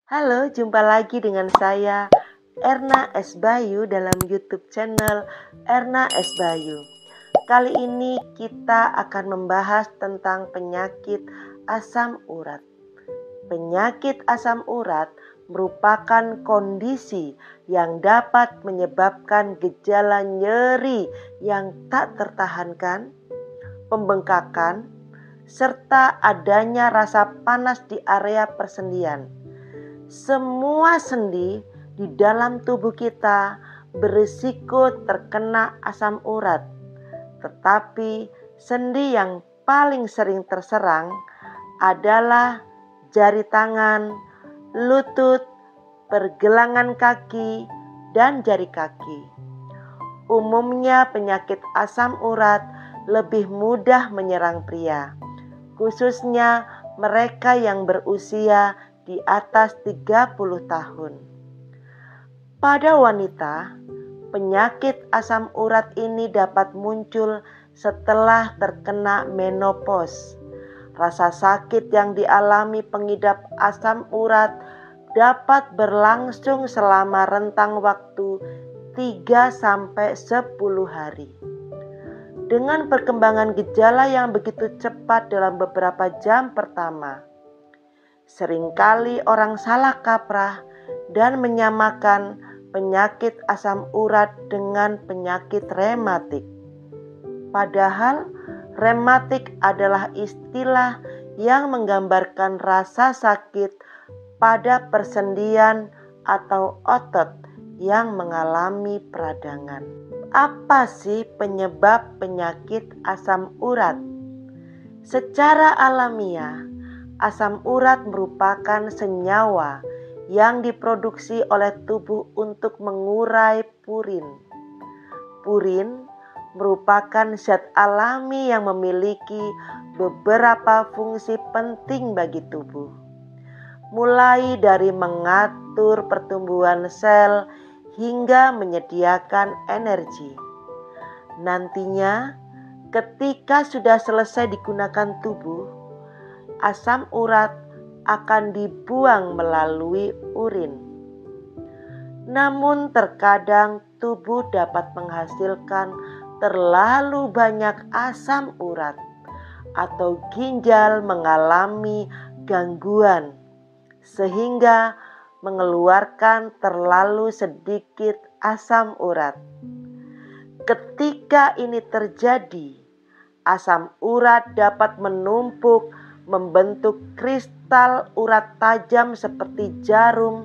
Halo, jumpa lagi dengan saya Erna S. Bayu dalam YouTube channel Erna S. Bayu. Kali ini kita akan membahas tentang penyakit asam urat. Penyakit asam urat merupakan kondisi yang dapat menyebabkan gejala nyeri yang tak tertahankan, pembengkakan, serta adanya rasa panas di area persendian. Semua sendi di dalam tubuh kita berisiko terkena asam urat, tetapi sendi yang paling sering terserang adalah jari tangan, lutut, pergelangan kaki, dan jari kaki. Umumnya penyakit asam urat lebih mudah menyerang pria, khususnya mereka yang berusia di atas 30 tahun. Pada wanita, penyakit asam urat ini dapat muncul setelah terkena menopause. Rasa sakit yang dialami pengidap asam urat dapat berlangsung selama rentang waktu 3-10 hari. Dengan perkembangan gejala yang begitu cepat dalam beberapa jam pertama, seringkali orang salah kaprah dan menyamakan penyakit asam urat dengan penyakit rematik. Padahal rematik adalah istilah yang menggambarkan rasa sakit pada persendian atau otot yang mengalami peradangan. Apa sih penyebab penyakit asam urat? Secara alamiah, asam urat merupakan senyawa yang diproduksi oleh tubuh untuk mengurai purin. Purin merupakan zat alami yang memiliki beberapa fungsi penting bagi tubuh, mulai dari mengatur pertumbuhan sel hingga menyediakan energi. Nantinya, ketika sudah selesai digunakan tubuh, asam urat akan dibuang melalui urin. Namun terkadang tubuh dapat menghasilkan terlalu banyak asam urat atau ginjal mengalami gangguan sehingga mengeluarkan terlalu sedikit asam urat. Ketika ini terjadi, asam urat dapat menumpuk membentuk kristal urat tajam seperti jarum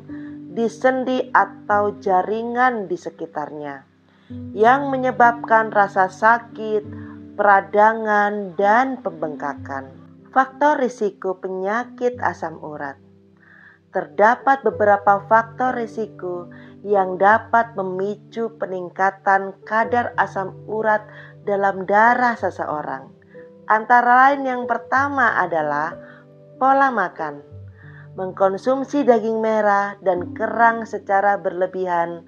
di sendi atau jaringan di sekitarnya, yang menyebabkan rasa sakit, peradangan, dan pembengkakan. Faktor risiko penyakit asam urat. Terdapat beberapa faktor risiko yang dapat memicu peningkatan kadar asam urat dalam darah seseorang. Antara lain yang pertama adalah pola makan. Mengkonsumsi daging merah dan kerang secara berlebihan,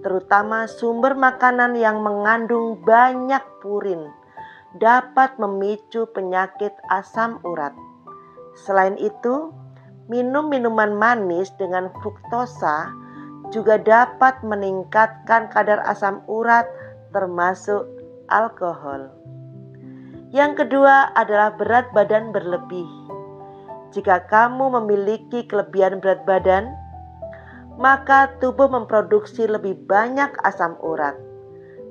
terutama sumber makanan yang mengandung banyak purin, dapat memicu penyakit asam urat. Selain itu, minum minuman manis dengan fruktosa juga dapat meningkatkan kadar asam urat termasuk alkohol. Yang kedua adalah berat badan berlebih. Jika kamu memiliki kelebihan berat badan, maka tubuh memproduksi lebih banyak asam urat.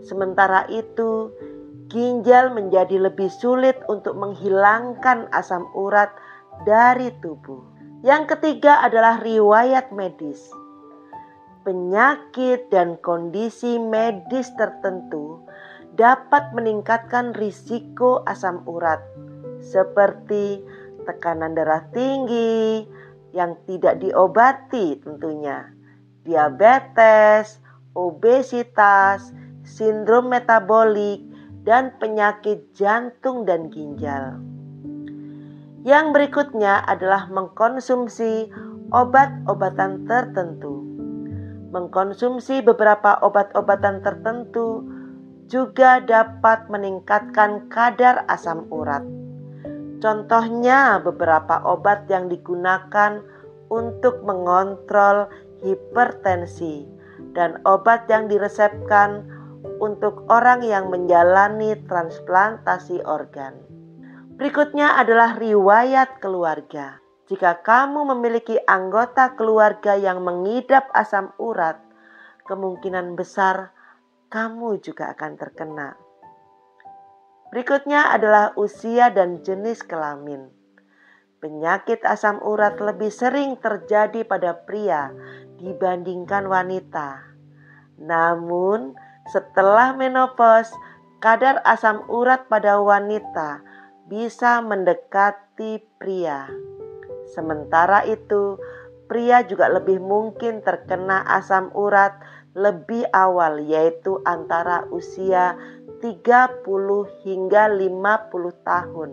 Sementara itu, ginjal menjadi lebih sulit untuk menghilangkan asam urat dari tubuh. Yang ketiga adalah riwayat medis. Penyakit dan kondisi medis tertentu dapat meningkatkan risiko asam urat, seperti tekanan darah tinggi yang tidak diobati tentunya, diabetes, obesitas, sindrom metabolik, dan penyakit jantung dan ginjal. Yang berikutnya adalah mengkonsumsi obat-obatan tertentu. Mengkonsumsi beberapa obat-obatan tertentu juga dapat meningkatkan kadar asam urat. Contohnya beberapa obat yang digunakan untuk mengontrol hipertensi dan obat yang diresepkan untuk orang yang menjalani transplantasi organ. Berikutnya adalah riwayat keluarga. Jika kamu memiliki anggota keluarga yang mengidap asam urat, kemungkinan besar kamu juga akan terkena. Berikutnya adalah usia dan jenis kelamin. Penyakit asam urat lebih sering terjadi pada pria dibandingkan wanita. Namun, setelah menopause, kadar asam urat pada wanita bisa mendekati pria. Sementara itu, pria juga lebih mungkin terkena asam urat lebih awal, yaitu antara usia 30 hingga 50 tahun.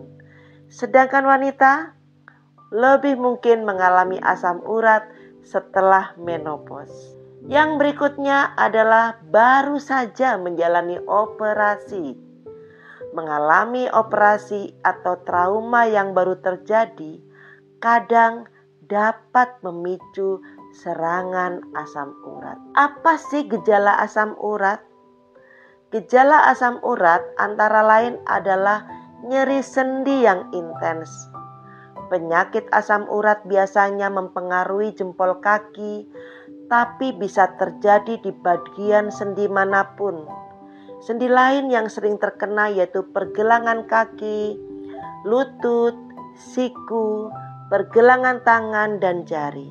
Sedangkan wanita lebih mungkin mengalami asam urat setelah menopause. Yang berikutnya adalah baru saja menjalani operasi. Mengalami operasi atau trauma yang baru terjadi kadang dapat memicu serangan asam urat. Apa sih gejala asam urat? Gejala asam urat antara lain adalah nyeri sendi yang intens. Penyakit asam urat biasanya mempengaruhi jempol kaki, tapi bisa terjadi di bagian sendi manapun. Sendi lain yang sering terkena yaitu pergelangan kaki, lutut, siku, pergelangan tangan, dan jari.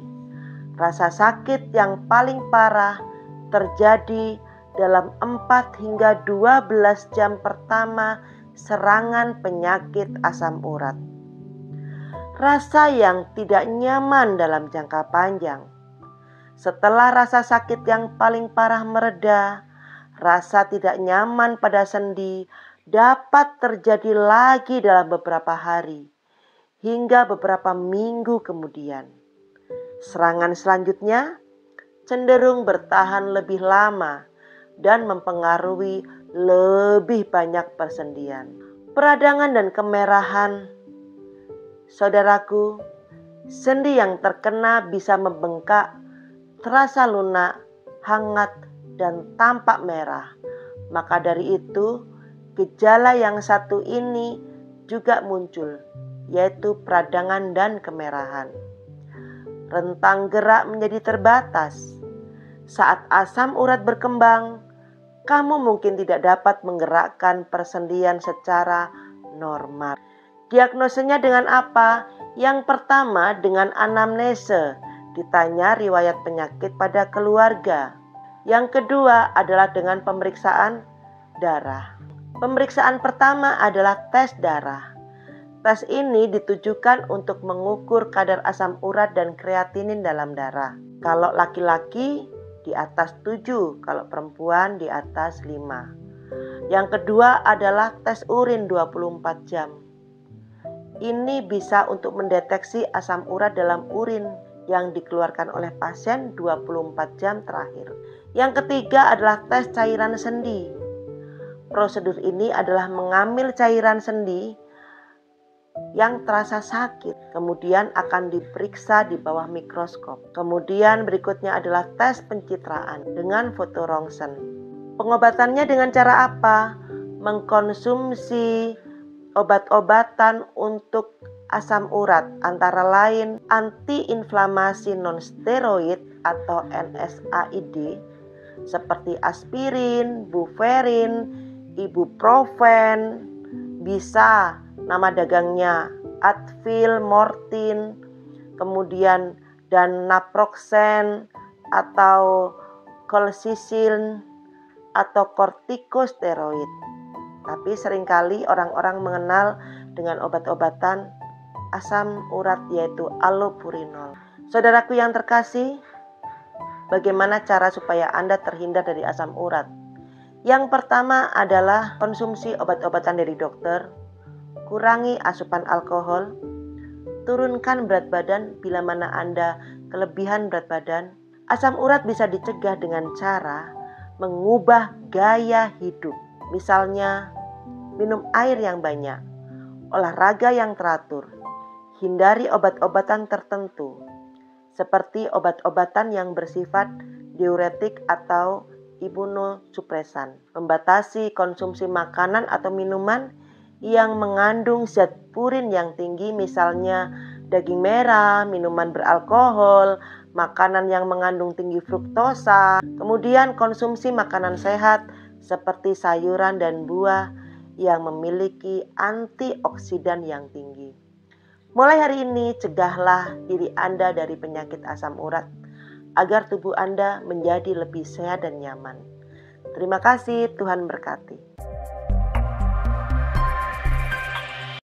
Rasa sakit yang paling parah terjadi dalam 4 hingga 12 jam pertama serangan penyakit asam urat. Rasa yang tidak nyaman dalam jangka panjang. Setelah rasa sakit yang paling parah mereda, rasa tidak nyaman pada sendi dapat terjadi lagi dalam beberapa hari hingga beberapa minggu kemudian. Serangan selanjutnya cenderung bertahan lebih lama dan mempengaruhi lebih banyak persendian. Peradangan dan kemerahan. Saudaraku, sendi yang terkena bisa membengkak, terasa lunak, hangat, dan tampak merah. Maka dari itu, gejala yang satu ini juga muncul, yaitu peradangan dan kemerahan. Rentang gerak menjadi terbatas. Saat asam urat berkembang, kamu mungkin tidak dapat menggerakkan persendian secara normal. Diagnosenya dengan apa? Yang pertama dengan anamnese, ditanya riwayat penyakit pada keluarga. Yang kedua adalah dengan pemeriksaan darah. Pemeriksaan pertama adalah tes darah. Tes ini ditujukan untuk mengukur kadar asam urat dan kreatinin dalam darah. Kalau laki-laki di atas 7, kalau perempuan di atas 5. Yang kedua adalah tes urin 24 jam. Ini bisa untuk mendeteksi asam urat dalam urin yang dikeluarkan oleh pasien 24 jam terakhir. Yang ketiga adalah tes cairan sendi. Prosedur ini adalah mengambil cairan sendi yang terasa sakit, kemudian akan diperiksa di bawah mikroskop. Kemudian berikutnya adalah tes pencitraan dengan foto rongsen. Pengobatannya dengan cara apa? Mengkonsumsi obat-obatan untuk asam urat, antara lain antiinflamasi non-steroid atau NSAID seperti aspirin, buferin, ibuprofen, bisa nama dagangnya Advil, Mortin, kemudian dan naproxen atau colchicine atau kortikosteroid. Tapi seringkali orang-orang mengenal dengan obat-obatan asam urat yaitu allopurinol. Saudaraku yang terkasih, bagaimana cara supaya Anda terhindar dari asam urat? Yang pertama adalah konsumsi obat-obatan dari dokter, kurangi asupan alkohol, turunkan berat badan bila mana Anda kelebihan berat badan, Asam urat bisa dicegah dengan cara mengubah gaya hidup. Misalnya, minum air yang banyak, olahraga yang teratur, hindari obat-obatan tertentu, seperti obat-obatan yang bersifat diuretik atau imunosupresan. Membatasi konsumsi makanan atau minuman yang mengandung zat purin yang tinggi, misalnya daging merah, minuman beralkohol, makanan yang mengandung tinggi fruktosa. Kemudian konsumsi makanan sehat seperti sayuran dan buah yang memiliki antioksidan yang tinggi. Mulai hari ini, cegahlah diri Anda dari penyakit asam urat agar tubuh Anda menjadi lebih sehat dan nyaman. Terima kasih, Tuhan berkati.